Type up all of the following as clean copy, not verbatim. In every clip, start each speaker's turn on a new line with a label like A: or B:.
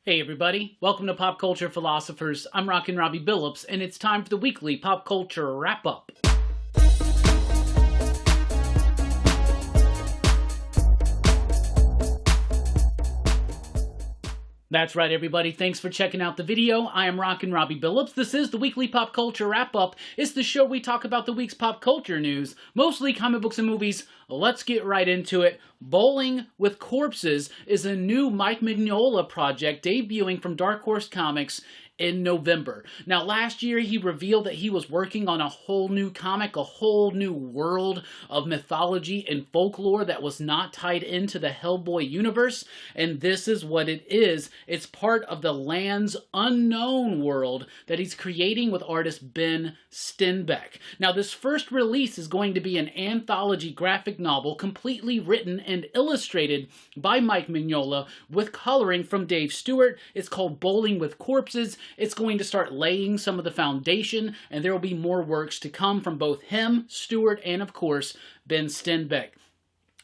A: Hey everybody, welcome to Pop Culture Philosophers. I'm Rockin Robbie Billups, and it's time for the weekly pop culture wrap-up. That's right, everybody. Thanks for checking out the video. I am Rockin Robbie Billups. This is the weekly pop culture wrap-up. It's the show we talk about the week's pop culture news, mostly comic books and movies. Let's get right into it. Bowling with Corpses is a new Mike Mignola project debuting from Dark Horse Comics in November. Now, last year he revealed that he was working on a whole new comic, a whole new world of mythology and folklore that was not tied into the Hellboy universe, and this is what it is. It's part of the Lands Unknown world that he's creating with artist Ben Stenbeck. Now, this first release is going to be an anthology graphic novel completely written and illustrated by Mike Mignola with coloring from Dave Stewart. It's called Bowling with Corpses. It's going to start laying some of the foundation, and there will be more works to come from both him, Stewart, and of course, Ben Stenbeck.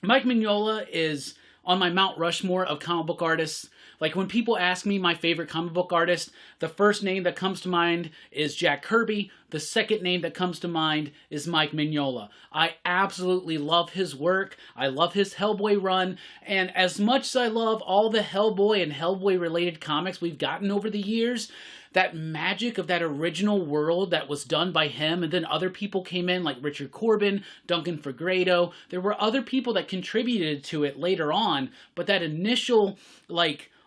A: Mike Mignola is on my Mount Rushmore of comic book artists. Like, when people ask me my favorite comic book artist, the first name that comes to mind is Jack Kirby. The second name that comes to mind is Mike Mignola. I absolutely love his work. I love his Hellboy run. And as much as I love all the Hellboy and Hellboy-related comics we've gotten over the years, that magic of that original world that was done by him, and then other people came in like Richard Corbin, Duncan Fegredo. There were other people that contributed to it later on, but that initial,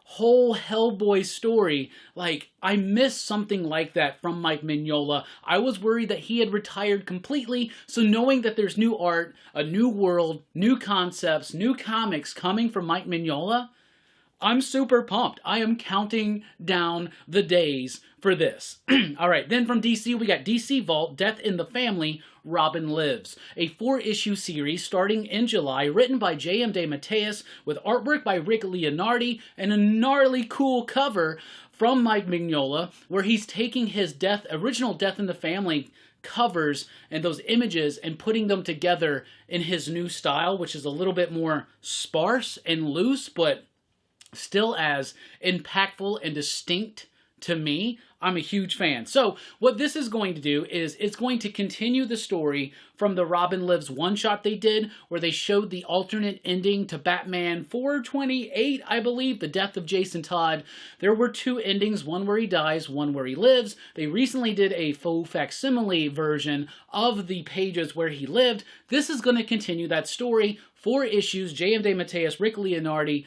A: whole Hellboy story, I miss something like that from Mike Mignola. I was worried that he had retired completely, so knowing that there's new art, a new world, new concepts, new comics coming from Mike Mignola, I'm super pumped. I am counting down the days for this. All right, then from DC, we got DC Vault, Death in the Family, Robin Lives, a 4-issue series starting in July, written by J.M. DeMatteis, with artwork by Rick Leonardi, and a gnarly cool cover from Mike Mignola, where he's taking his original Death in the Family covers and those images and putting them together in his new style, which is a little bit more sparse and loose, but still as impactful and distinct to me. I'm a huge fan. So what this is going to do is it's going to continue the story from the Robin Lives one-shot they did, where they showed the alternate ending to Batman 428, I believe, the death of Jason Todd. There were 2 endings, one where he dies, one where he lives. They recently did a faux facsimile version of the pages where he lived. This is going to continue that story. 4 issues, J.M. DeMatteis, Rick Leonardi,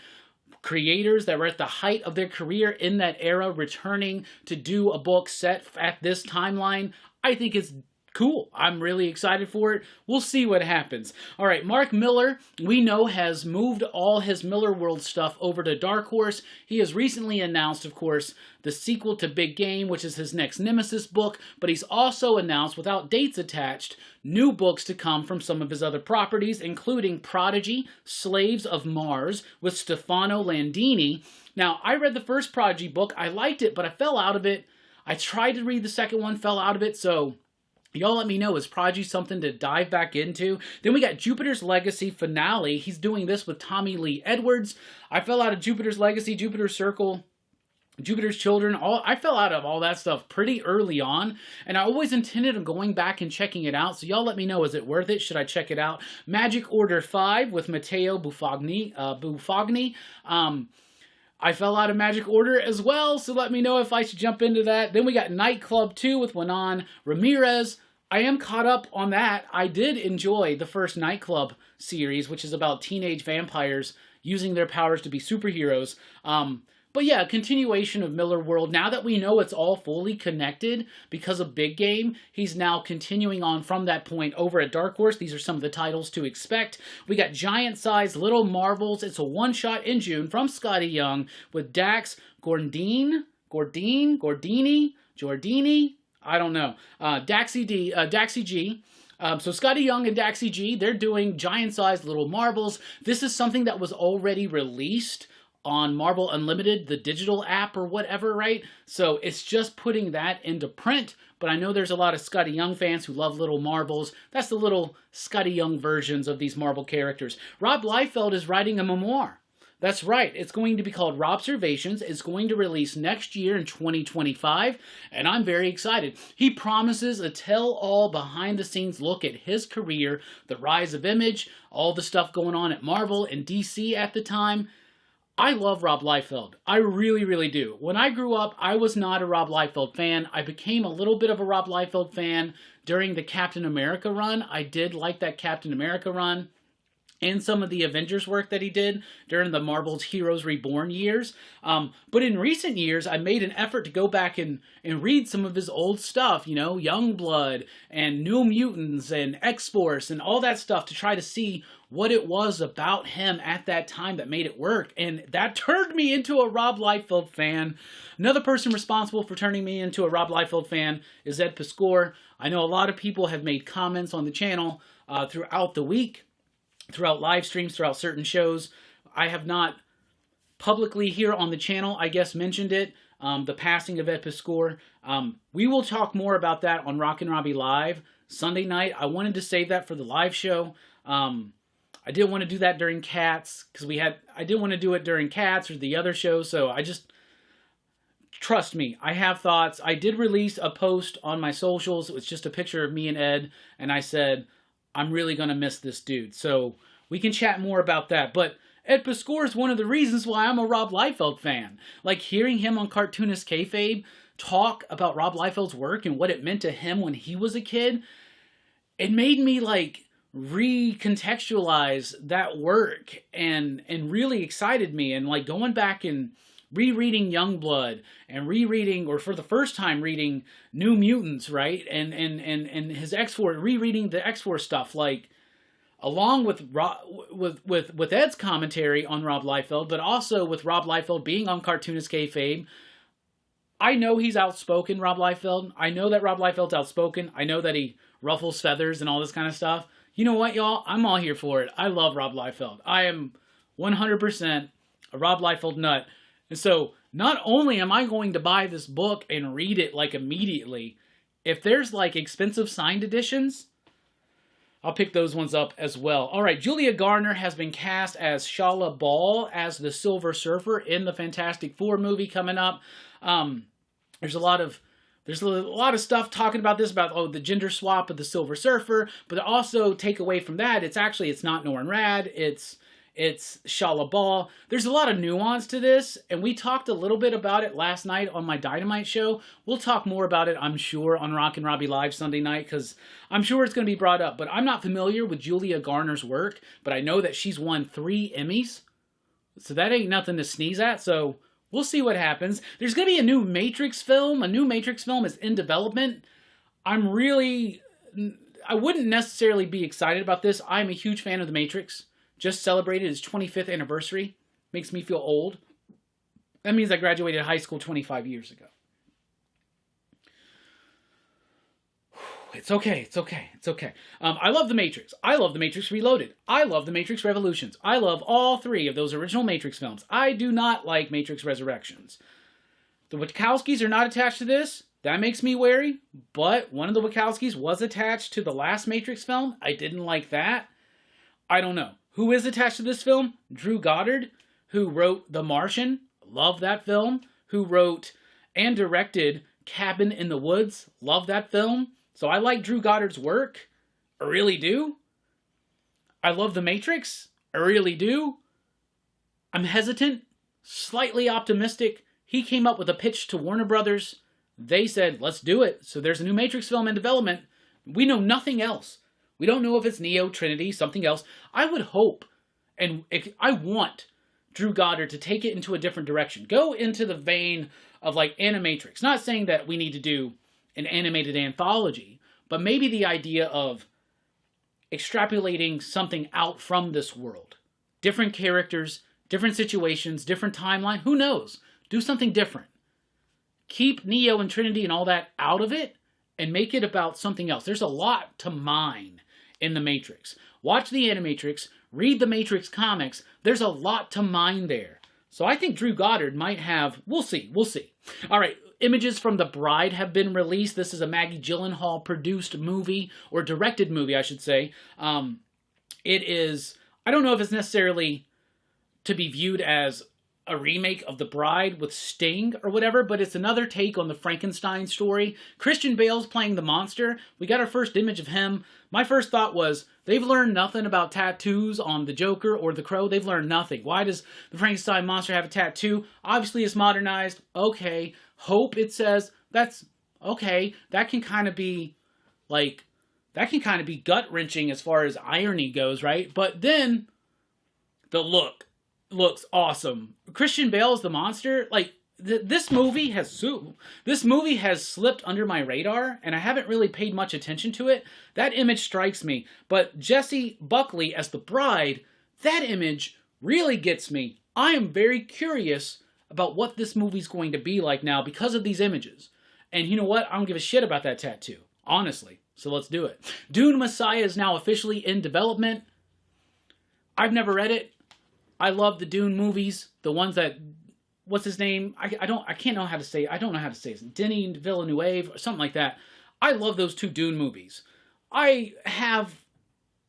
A: creators that were at the height of their career in that era, returning to do a book set at this timeline. I think it's cool. I'm really excited for it. We'll see what happens. All right, Mark Millar, we know, has moved all his Miller World stuff over to Dark Horse. He has recently announced, of course, the sequel to Big Game, which is his next Nemesis book, but he's also announced, without dates attached, new books to come from some of his other properties, including Prodigy, Slaves of Mars, with Stefano Landini. Now, I read the first Prodigy book. I liked it, but I fell out of it. I tried to read the second one, fell out of it, so y'all let me know, is Prodigy something to dive back into? Then we got Jupiter's Legacy finale. He's doing this with Tommy Lee Edwards. I fell out of Jupiter's Legacy, Jupiter's Circle, Jupiter's Children. I fell out of all that stuff pretty early on, and I always intended on going back and checking it out, so y'all let me know, is it worth it? Should I check it out? Magic Order 5 with Matteo Buffagni. I fell out of Magic Order as well, so let me know if I should jump into that. Then we got Nightclub 2 with Juan Ramirez. I am caught up on that. I did enjoy the first Nightclub series, which is about teenage vampires using their powers to be superheroes. But yeah, continuation of Miller World. Now that we know it's all fully connected because of Big Game, he's now continuing on from that point over at Dark Horse. These are some of the titles to expect. We got Giant Size Little Marvels. It's a one-shot in June from Scotty Young with Dax Gordini, I don't know, Daxie G. So Scotty Young and Daxie G, they're doing Giant Size Little Marvels. This is something that was already released on Marvel Unlimited, the digital app or whatever, right? So it's just putting that into print, but I know there's a lot of Scotty Young fans who love Little Marvels. That's the little Scotty Young versions of these Marvel characters. Rob Liefeld is writing a memoir. That's right. It's going to be called Robservations. It's going to release next year in 2025, and I'm very excited. He promises a tell-all behind-the-scenes look at his career, the rise of Image, all the stuff going on at Marvel and DC at the time. I love Rob Liefeld. I really, really do. When I grew up, I was not a Rob Liefeld fan. I became a little bit of a Rob Liefeld fan during the Captain America run. I did like that Captain America run and some of the Avengers work that he did during the Marvel's Heroes Reborn years. But in recent years, I made an effort to go back and read some of his old stuff, you know, Youngblood and New Mutants and X-Force and all that stuff to try to see what it was about him at that time that made it work. And that turned me into a Rob Liefeld fan. Another person responsible for turning me into a Rob Liefeld fan is Ed Pascor. I know a lot of people have made comments on the channel throughout the week, throughout live streams, throughout certain shows. I have not publicly here on the channel, I guess, mentioned it, the passing of Ed Pascor. We will talk more about that on Rockin Robbie Live Sunday night. I wanted to save that for the live show. I didn't want to do that during Cats, because I didn't want to do it during Cats or the other shows, so trust me, I have thoughts. I did release a post on my socials. It was just a picture of me and Ed, and I said, I'm really going to miss this dude. So we can chat more about that. But Ed Pascor is one of the reasons why I'm a Rob Liefeld fan. Like, hearing him on Cartoonist Kayfabe talk about Rob Liefeld's work and what it meant to him when he was a kid, it made me, like, recontextualize that work and really excited me. And, like, going back and rereading Youngblood and rereading, or for the first time reading New Mutants, right? And his X-Force, rereading the X-Force stuff, like, along with Ed's commentary on Rob Liefeld, but also with Rob Liefeld being on Cartoonist Kayfabe. I know he's outspoken, Rob Liefeld. I know that Rob Liefeld's outspoken. I know that he ruffles feathers and all this kind of stuff. You know what, y'all? I'm all here for it. I love Rob Liefeld. I am 100% a Rob Liefeld nut. And so, not only am I going to buy this book and read it, like, immediately, if there's, like, expensive signed editions, I'll pick those ones up as well. All right, Julia Garner has been cast as Shala Ball as the Silver Surfer in the Fantastic Four movie coming up. There's a lot of stuff talking about this, about the gender swap of the Silver Surfer, but also take away from that, it's not Norrin Radd, it's Shala Ball. There's a lot of nuance to this, and we talked a little bit about it last night on my Dynamite show. We'll talk more about it, I'm sure, on Rockin Robbie Live Sunday night, because I'm sure it's going to be brought up. But I'm not familiar with Julia Garner's work, but I know that she's won 3 Emmys, so that ain't nothing to sneeze at, so we'll see what happens. There's going to be a new Matrix film. A new Matrix film is in development. I wouldn't necessarily be excited about this. I'm a huge fan of The Matrix. Just celebrated its 25th anniversary. Makes me feel old. That means I graduated high school 25 years ago. It's okay. I love The Matrix. I love The Matrix Reloaded. I love The Matrix Revolutions. I love all 3 of those original Matrix films. I do not like Matrix Resurrections. The Wachowskis are not attached to this. That makes me wary. But one of the Wachowskis was attached to the last Matrix film. I didn't like that. I don't know. Who is attached to this film? Drew Goddard, who wrote The Martian. Love that film. Who wrote and directed Cabin in the Woods. Love that film. So I like Drew Goddard's work. I really do. I love The Matrix. I really do. I'm hesitant, slightly optimistic. He came up with a pitch to Warner Brothers. They said, let's do it. So there's a new Matrix film in development. We know nothing else. We don't know if it's Neo, Trinity, something else. I would hope, and I want Drew Goddard to take it into a different direction. Go into the vein of, like, Animatrix. Not saying that we need to do an animated anthology, but maybe the idea of extrapolating something out from this world. Different characters, different situations, different timeline. Who knows? Do something different. Keep Neo and Trinity and all that out of it and make it about something else. There's a lot to mine in The Matrix. Watch the Animatrix, read the Matrix comics. There's a lot to mine there. So I think Drew Goddard might have, we'll see. All right, images from The Bride have been released. This is a Maggie Gyllenhaal produced movie, or directed movie, I should say. It is, I don't know if it's necessarily to be viewed as a remake of The Bride with Sting or whatever, but it's another take on the Frankenstein story. Christian Bale's playing the monster. We got our first image of him. My first thought was, they've learned nothing about tattoos on the Joker or the Crow. They've learned nothing. Why does the Frankenstein monster have a tattoo? Obviously, it's modernized. Okay. Hope, it says. That's okay. That can kind of be, like, gut-wrenching as far as irony goes, right? But then, the look looks awesome. Christian Bale is the monster. Like, this movie has slipped under my radar, and I haven't really paid much attention to it. That image strikes me. But Jessie Buckley as the bride, that image really gets me. I am very curious about what this movie's going to be like now because of these images. And you know what? I don't give a shit about that tattoo, honestly. So let's do it. Dune Messiah is now officially in development. I've never read it. I love the Dune movies, the ones that, what's his name? I don't know how to say it. Denis Villeneuve or something like that. I love those two Dune movies. I have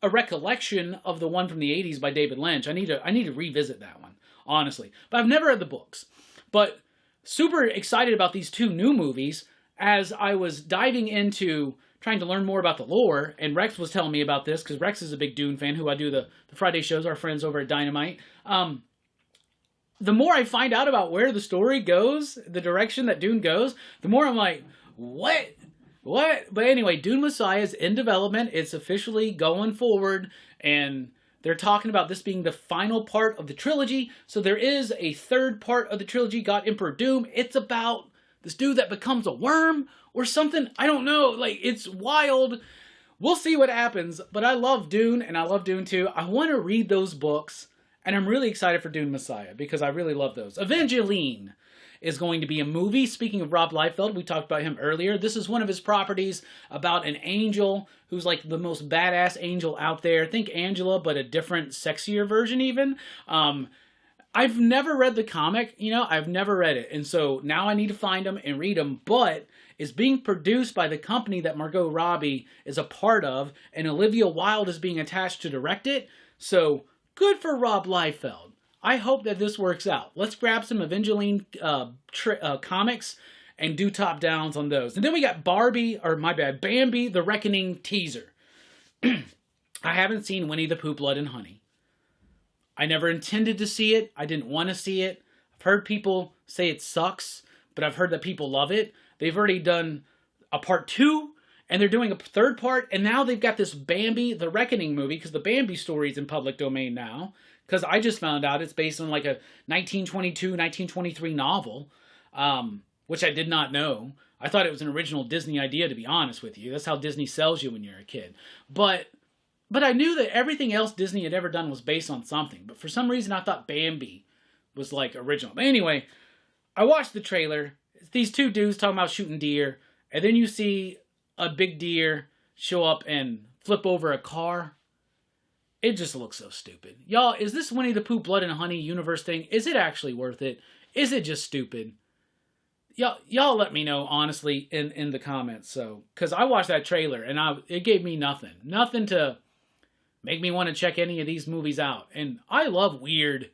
A: a recollection of the one from the 80s by David Lynch. I need to revisit that one, honestly. But I've never read the books. But super excited about these two new movies as I was diving into trying to learn more about the lore, and Rex was telling me about this, because Rex is a big Dune fan, who I do the Friday shows, our friends over at Dynamite. The more I find out about where the story goes, the direction that Dune goes, the more I'm like, what? But anyway, Dune Messiah is in development. It's officially going forward, and they're talking about this being the final part of the trilogy. So there is a third part of the trilogy, God Emperor Doom. It's about this dude that becomes a worm or something. I don't know. Like, it's wild. We'll see what happens. But I love Dune, and I love Dune 2. I want to read those books, and I'm really excited for Dune Messiah because I really love those. Evangelene is going to be a movie. Speaking of Rob Liefeld, we talked about him earlier. This is one of his properties about an angel who's like the most badass angel out there. Think Angela, but a different, sexier version even. I've never read the comic, I've never read it. And so now I need to find them and read them. But it's being produced by the company that Margot Robbie is a part of, and Olivia Wilde is being attached to direct it. So good for Rob Liefeld. I hope that this works out. Let's grab some Evangelene comics and do top downs on those. And then we got Bambi, the Reckoning teaser. I haven't seen Winnie the Pooh, Blood and Honey. I never intended to see it. I didn't want to see it. I've heard people say it sucks, but I've heard that people love it. They've already done a part 2, and they're doing a third part, and now they've got this Bambi, the Reckoning movie, because the Bambi story is in public domain now, because I just found out it's based on like a 1922, 1923 novel, which I did not know. I thought it was an original Disney idea, to be honest with you. That's how Disney sells you when you're a kid. But I knew that everything else Disney had ever done was based on something. But for some reason, I thought Bambi was like original. But anyway, I watched the trailer. It's these two dudes talking about shooting deer. And then you see a big deer show up and flip over a car. It just looks so stupid. Y'all, is this Winnie the Pooh, Blood and Honey universe thing? Is it actually worth it? Is it just stupid? Y'all let me know, honestly, in the comments. So, because I watched that trailer, and it gave me nothing. Nothing to make me want to check any of these movies out. And I love weird,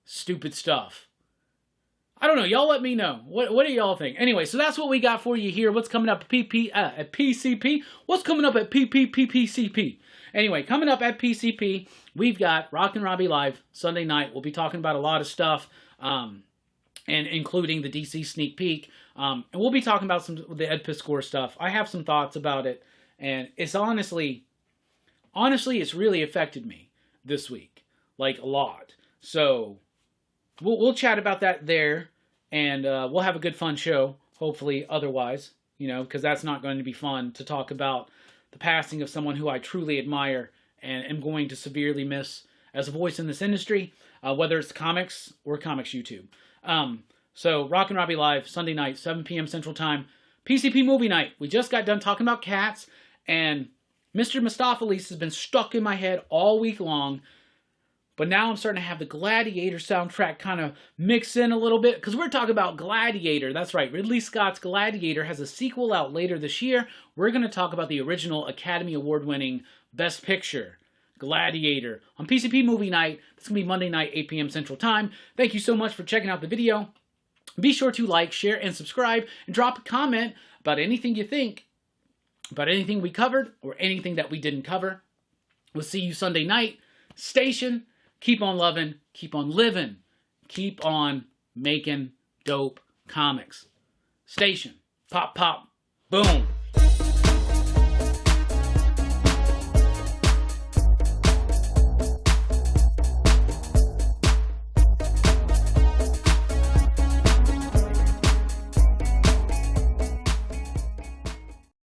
A: stupid stuff. I don't know. Y'all let me know. What do y'all think? Anyway, so that's what we got for you here. What's coming up at PCP? What's coming up at PCP? Anyway, coming up at PCP, we've got Rockin Robbie Live Sunday night. We'll be talking about a lot of stuff, and including the DC sneak peek. And we'll be talking about some of the Ed Pascor stuff. I have some thoughts about it, and it's honestly, it's really affected me this week, like a lot. So we'll chat about that there, and we'll have a good, fun show, hopefully, otherwise, because that's not going to be fun to talk about the passing of someone who I truly admire and am going to severely miss as a voice in this industry, whether it's comics or comics YouTube. So Rockin Robbie Live, Sunday night, 7 p.m. Central Time, PCP movie night. We just got done talking about cats, and Mr. Mistopheles has been stuck in my head all week long. But now I'm starting to have the Gladiator soundtrack kind of mix in a little bit, because we're talking about Gladiator. That's right, Ridley Scott's Gladiator has a sequel out later this year. We're going to talk about the original Academy Award-winning Best Picture, Gladiator on PCP Movie Night. That's going to be Monday night, 8 p.m. Central Time. Thank you so much for checking out the video. Be sure to like, share, and subscribe, and drop a comment about anything you think, about anything we covered, or anything that we didn't cover. We'll see you Sunday night. Station, keep on loving, keep on living, keep on making dope comics. Station, pop, pop, boom.